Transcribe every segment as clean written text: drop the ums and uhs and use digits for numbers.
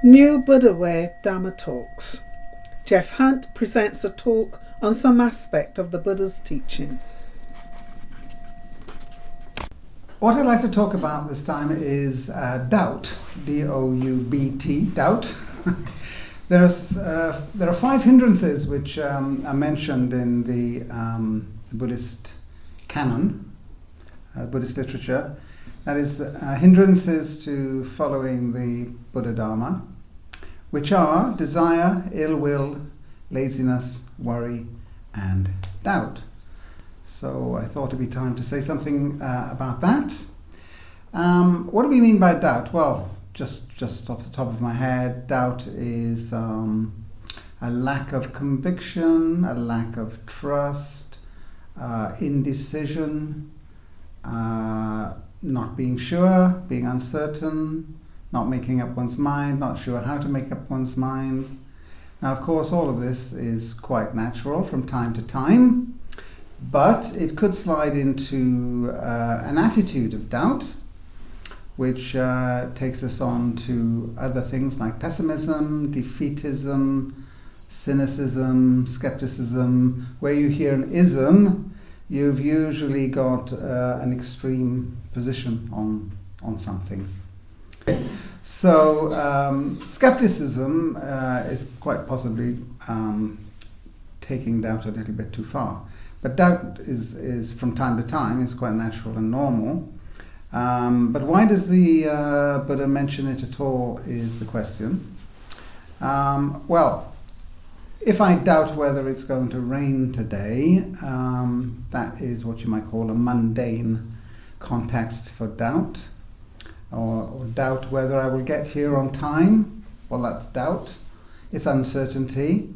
New Buddha Dhamma Talks. Geoff Hunt presents a talk on some aspect of the Buddha's teaching. What I'd like to talk about this time is doubt, D-O-U-B-T, doubt. There are 5 hindrances which are mentioned in the Buddhist canon, Buddhist literature. That is hindrances to following the Buddha Dhamma, which are desire, ill will, laziness, worry, and doubt. So I thought it'd be time to say something about that. What do we mean by doubt? Well, just off the top of my head, doubt is a lack of conviction, a lack of trust, indecision, not being sure, being uncertain, not making up one's mind, not sure how to make up one's mind. Now, of course, all of this is quite natural from time to time, but it could slide into an attitude of doubt, which takes us on to other things like pessimism, defeatism, cynicism, skepticism. Where you hear an ism, you've usually got an extreme position on something. So skepticism is quite possibly taking doubt a little bit too far. But doubt is from time to time is quite natural and normal. But why does the Buddha mention it at all is the question. Well, if I doubt whether it's going to rain today, that is what you might call a mundane context for doubt. Or doubt whether I will get here on time. Well, that's doubt. It's uncertainty.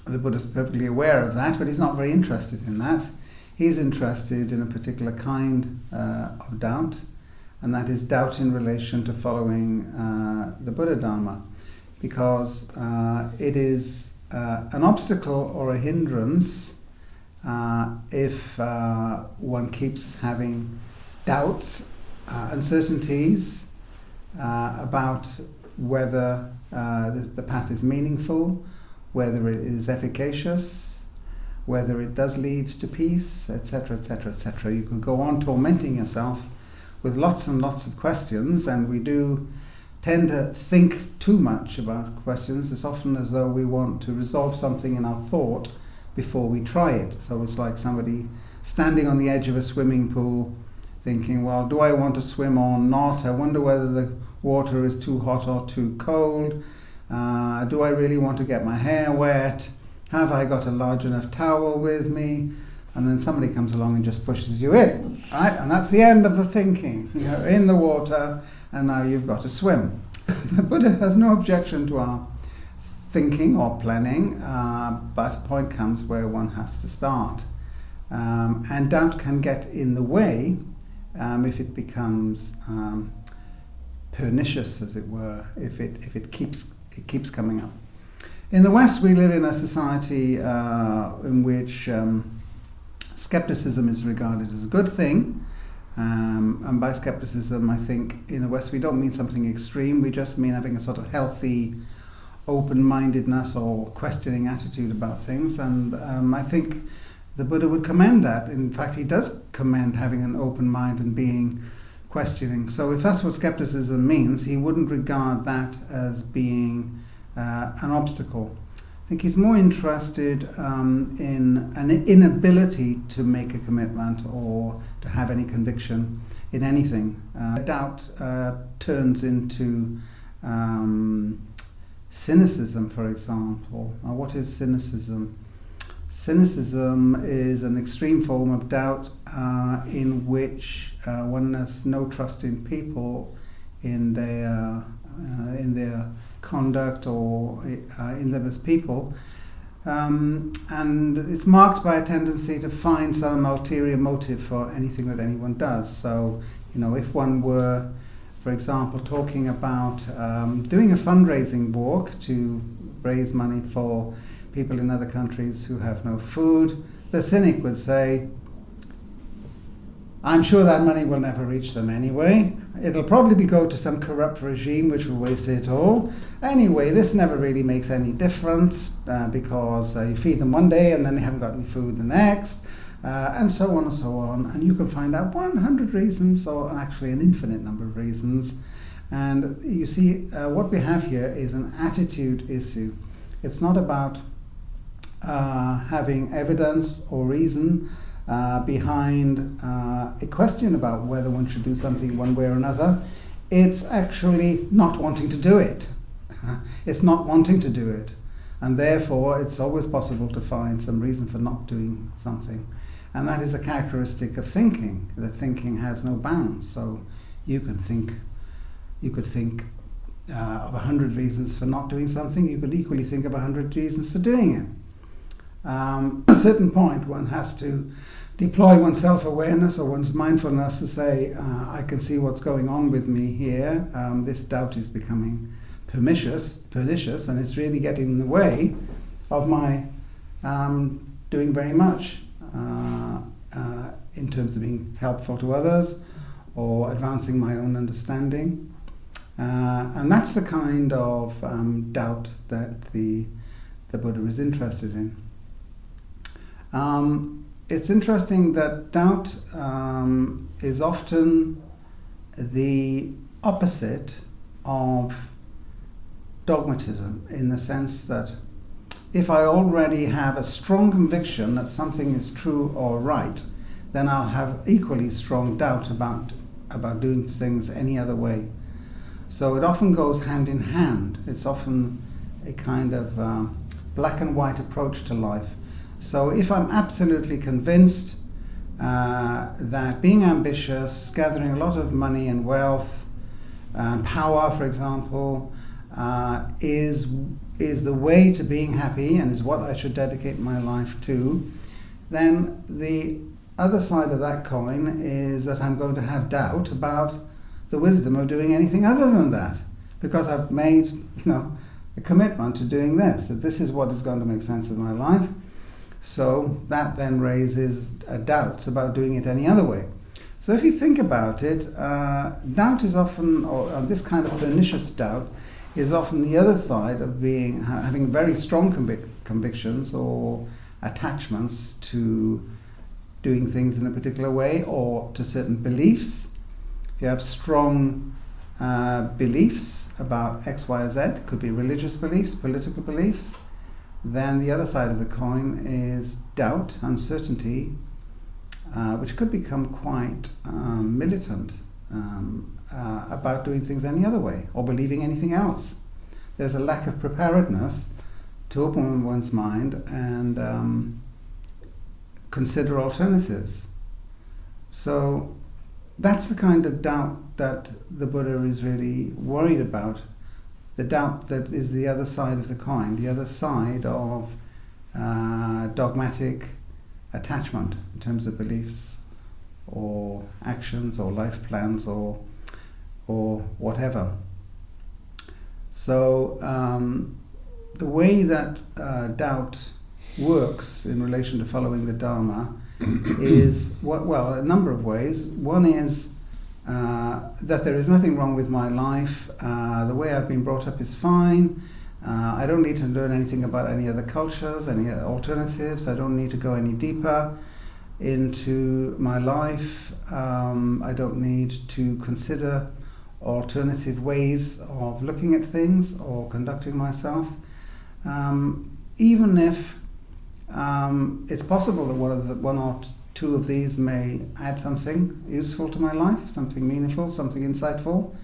The Buddha's perfectly aware of that, but he's not very interested in that. He's interested in a particular kind of doubt, and that is doubt in relation to following the Buddha Dhamma, because it is an obstacle or a hindrance if one keeps having doubts, uncertainties about whether the path is meaningful, whether it is efficacious, whether it does lead to peace, etc., etc., etc. You could go on tormenting yourself with lots and lots of questions, and we do tend to think too much about questions. It's often as though we want to resolve something in our thought before we try it. So it's like somebody standing on the edge of a swimming pool thinking, well, do I want to swim or not? I wonder whether the water is too hot or too cold. Do I really want to get my hair wet? Have I got a large enough towel with me? And then somebody comes along and just pushes you in, right? And that's the end of the thinking. You're in the water, and now you've got to swim. The Buddha has no objection to our thinking or planning, but a point comes where one has to start. And doubt can get in the way if it becomes pernicious, as it were, if it keeps coming up. In the West, we live in a society in which skepticism is regarded as a good thing. And by skepticism, I think in the West we don't mean something extreme. We just mean having a sort of healthy open-mindedness or questioning attitude about things. And I think the Buddha would commend that. In fact, he does commend having an open mind and being questioning. So if that's what skepticism means, he wouldn't regard that as being an obstacle. I think he's more interested in an inability to make a commitment or to have any conviction in anything. Doubt turns into cynicism, for example. Now, what is cynicism? Cynicism is an extreme form of doubt in which one has no trust in people, in their conduct or in them as people, and it's marked by a tendency to find some ulterior motive for anything that anyone does. So, if one were, for example, talking about doing a fundraising walk to raise money for people in other countries who have no food, the cynic would say, I'm sure that money will never reach them anyway. It'll probably go to some corrupt regime which will waste it all. Anyway, this never really makes any difference because you feed them one day and then they haven't got any food the next, and so on and so on. And you can find out 100 reasons, or actually an infinite number of reasons. And you see, what we have here is an attitude issue. It's not about having evidence or reason behind a question about whether one should do something one way or another. It's actually not wanting to do it. It's not wanting to do it. And therefore, it's always possible to find some reason for not doing something. And that is a characteristic of thinking, that thinking has no bounds. So you could think of 100 reasons for not doing something. You could equally think of 100 reasons for doing it. At a certain point, one has to deploy one's self-awareness or one's mindfulness to say, I can see what's going on with me here. This doubt is becoming pernicious, and it's really getting in the way of my doing very much in terms of being helpful to others or advancing my own understanding. And that's the kind of doubt that the Buddha is interested in. It's interesting that doubt is often the opposite of dogmatism, in the sense that if I already have a strong conviction that something is true or right, then I'll have equally strong doubt about doing things any other way. So it often goes hand in hand. It's often a kind of black and white approach to life. So if I'm absolutely convinced that being ambitious, gathering a lot of money and wealth, power, for example, is the way to being happy and is what I should dedicate my life to, then the other side of that coin is that I'm going to have doubt about the wisdom of doing anything other than that, because I've made, a commitment to doing this, that this is what is going to make sense of my life. So that then raises doubts about doing it any other way. So if you think about it, doubt is often, or this kind of pernicious doubt, is often the other side of having very strong convictions or attachments to doing things in a particular way or to certain beliefs. If you have strong beliefs about X, Y, Z, could be religious beliefs, political beliefs, then the other side of the coin is doubt, uncertainty, which could become quite militant about doing things any other way or believing anything else. There's a lack of preparedness to open one's mind and consider alternatives. So that's the kind of doubt that the Buddha is really worried about. The doubt that is the other side of the coin, the other side of dogmatic attachment in terms of beliefs or actions or life plans or whatever. So the way that doubt works in relation to following the Dharma is, a number of ways. One is that there is nothing wrong with my life. The way I've been brought up is fine. I don't need to learn anything about any other cultures, any other alternatives. I don't need to go any deeper into my life. I don't need to consider alternative ways of looking at things or conducting myself. Even if it's possible that one or two of these may add something useful to my life, something meaningful, something insightful,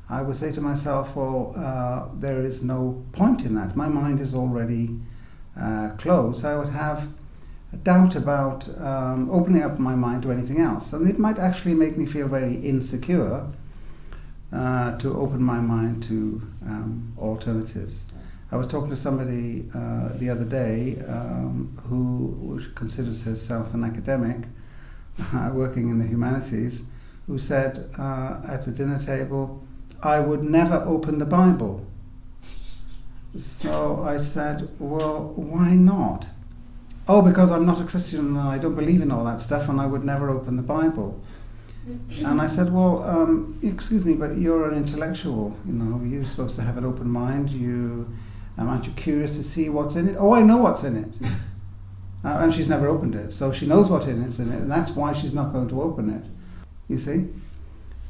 I would say to myself, there is no point in that. My mind is already closed. I would have a doubt about opening up my mind to anything else. And it might actually make me feel very insecure to open my mind to alternatives. I was talking to somebody the other day who considers herself an academic working in the humanities, who said at the dinner table, I would never open the Bible. So I said, well, why not? Oh, because I'm not a Christian and I don't believe in all that stuff and I would never open the Bible. And I said, well, excuse me, but you're an intellectual, you're supposed to have an open mind. Aren't you curious to see what's in it? Oh, I know what's in it. And she's never opened it, so she knows what is in it, and that's why she's not going to open it. You see?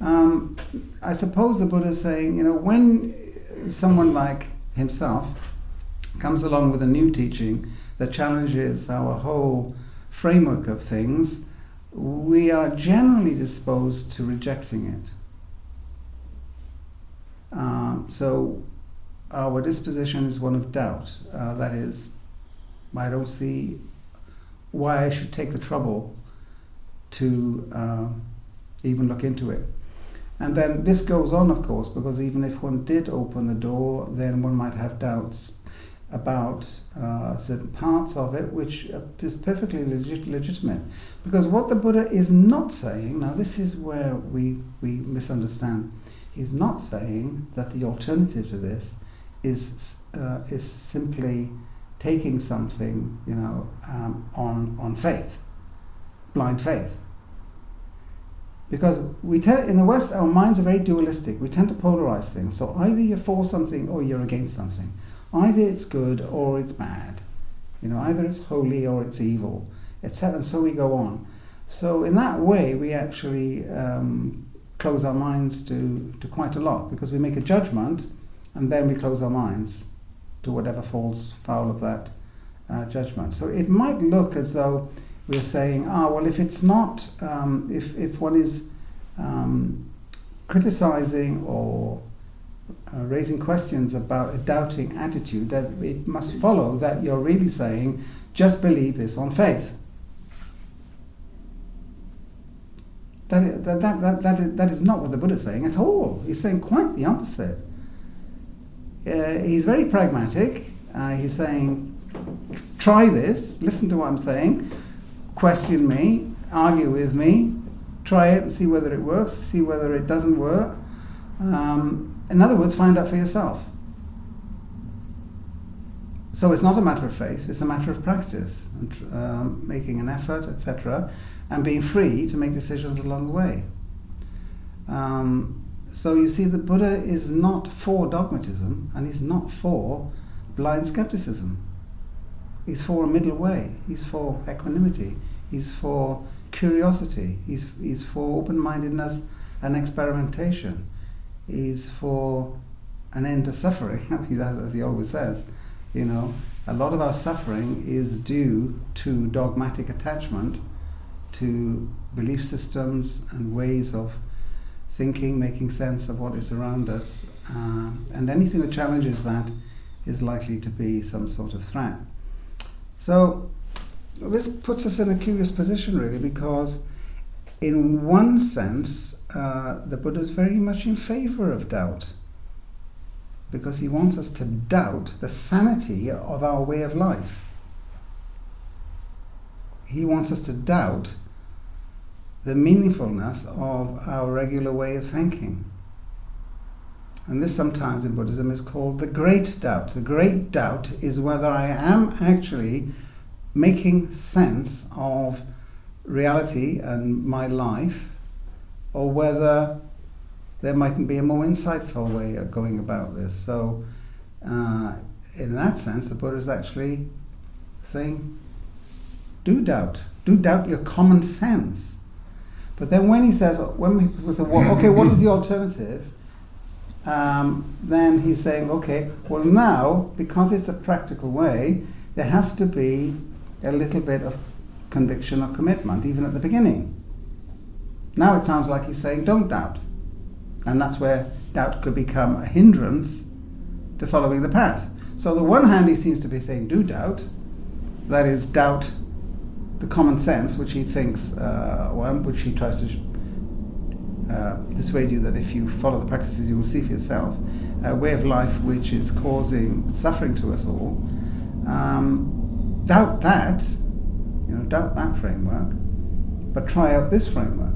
I suppose the Buddha is saying, when someone like himself comes along with a new teaching that challenges our whole framework of things, we are generally disposed to rejecting it. So our disposition is one of doubt. That is, I don't see why I should take the trouble to even look into it. And then this goes on, of course, because even if one did open the door, then one might have doubts about certain parts of it, which is perfectly legitimate. Because what the Buddha is not saying, now this is where we misunderstand, he's not saying that the alternative to this is simply taking something, on faith, blind faith. Because in the West, our minds are very dualistic. We tend to polarize things. So either you're for something or you're against something. Either it's good or it's bad. Either it's holy or it's evil, etc. And so we go on. So in that way, we actually close our minds to quite a lot, because we make a judgment and then we close our minds to whatever falls foul of that judgment. So it might look as though we're saying, well, if it's not, if one is criticizing or raising questions about a doubting attitude, that it must follow that you're really saying, just believe this on faith. That is not what the Buddha is saying at all. He's saying quite the opposite. He's very pragmatic. He's saying, try this, listen to what I'm saying, question me, argue with me, try it and see whether it works, see whether it doesn't work. In other words, find out for yourself. So it's not a matter of faith, it's a matter of practice, and making an effort, etc., and being free to make decisions along the way. So you see, the Buddha is not for dogmatism, and he's not for blind skepticism. He's for a middle way. He's for equanimity. He's for curiosity. He's for open-mindedness and experimentation. He's for an end to suffering, as he always says. A lot of our suffering is due to dogmatic attachment to belief systems and ways of thinking, making sense of what is around us, and anything that challenges that is likely to be some sort of threat. So this puts us in a curious position, really, because in one sense, the Buddha is very much in favor of doubt, because he wants us to doubt the sanity of our way of life. He wants us to doubt the meaningfulness of our regular way of thinking. And this sometimes in Buddhism is called the great doubt. The great doubt is whether I am actually making sense of reality and my life, or whether there mightn't be a more insightful way of going about this. So in that sense, the Buddha is actually saying, do doubt your common sense. But then when he says, when people say, well, okay, what is the alternative? Then he's saying, okay, well now, because it's a practical way, there has to be a little bit of conviction or commitment, even at the beginning. Now it sounds like he's saying, don't doubt. And that's where doubt could become a hindrance to following the path. So on the one hand, he seems to be saying, do doubt. That is, doubt the common sense, which he thinks, which he tries to persuade you that if you follow the practices, you will see for yourself a way of life which is causing suffering to us all. Doubt that, doubt that framework, but try out this framework.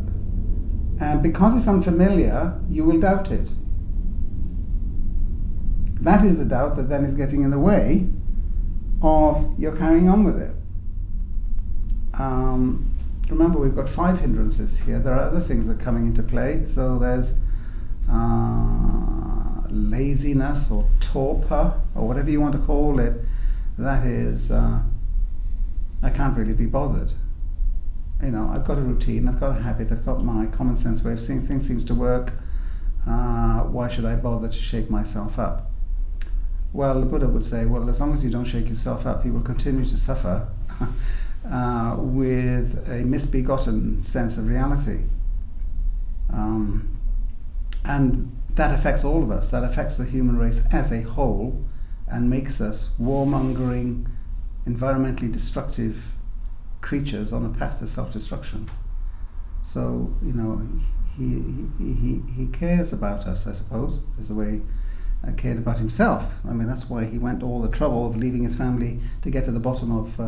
And because it's unfamiliar, you will doubt it. That is the doubt that then is getting in the way of your carrying on with it. remember, we've got 5 hindrances here. There are other things that are coming into play. So there's laziness or torpor or whatever you want to call it. That is, I can't really be bothered. I've got a routine, I've got a habit, I've got my common sense way of seeing things seems to work. Why should I bother to shake myself up? Well, the Buddha would say, well, as long as you don't shake yourself up, you will continue to suffer with a misbegotten sense of reality. And that affects all of us. That affects the human race as a whole and makes us warmongering, environmentally destructive creatures on a path to self-destruction. So, he cares about us, I suppose, is the way he cared about himself. I mean, that's why he went all the trouble of leaving his family to get to the bottom of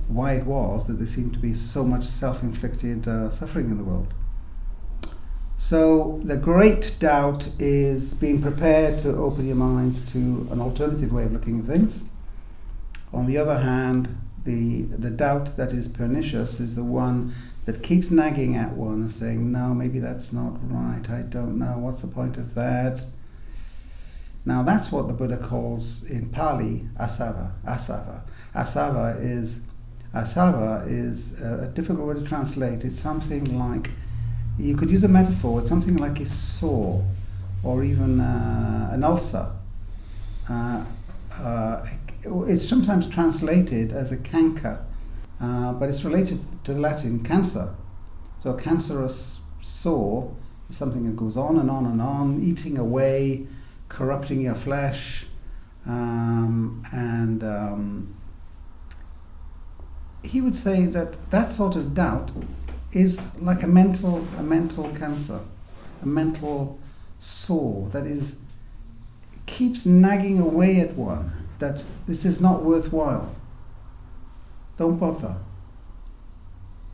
why it was that there seemed to be so much self-inflicted suffering in the world. So the great doubt is being prepared to open your minds to an alternative way of looking at things. On the other hand, the doubt that is pernicious is the one that keeps nagging at one and saying, no, maybe that's not right, I don't know, what's the point of that? Now that's what the Buddha calls in Pali asava. Asava is a difficult word to translate. It's something like, you could use a metaphor, it's something like a sore or even an ulcer. It's sometimes translated as a canker, but it's related to the Latin cancer. So a cancerous sore is something that goes on and on and on, eating away, corrupting your flesh, and he would say that sort of doubt is like a mental cancer, a mental sore that keeps nagging away at one, that this is not worthwhile. Don't bother.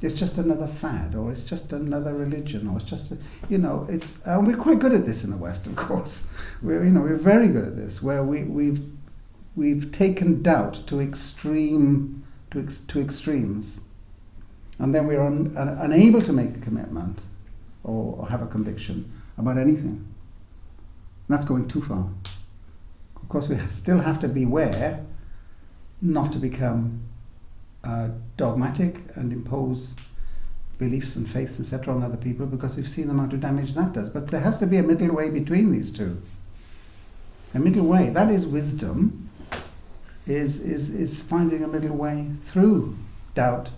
It's just another fad, or it's just another religion, or it's just, it's, and we're quite good at this in the West, of course. We're very good at this, where we've taken doubt to extremes, and then we're unable to make a commitment or have a conviction about anything. And that's going too far. Of course, we still have to beware not to become dogmatic and impose beliefs and faiths, etc., on other people, because we've seen the amount of damage that does. But there has to be a middle way between these two. A middle way, that is wisdom, is finding a middle way through doubt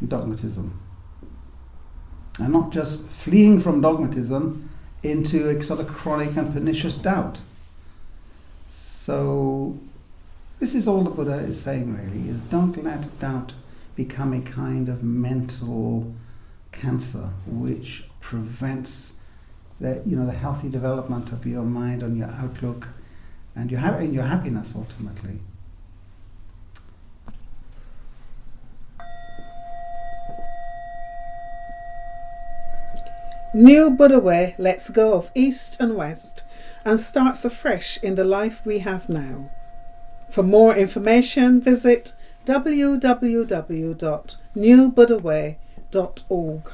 and dogmatism. And not just fleeing from dogmatism into a sort of chronic and pernicious doubt. So this is all the Buddha is saying, really, is don't let doubt become a kind of mental cancer which prevents the healthy development of your mind and your outlook and your happiness ultimately. New Buddha Way lets go of East and West and starts afresh in the life we have now. For more information, visit www.newbuddhaway.org.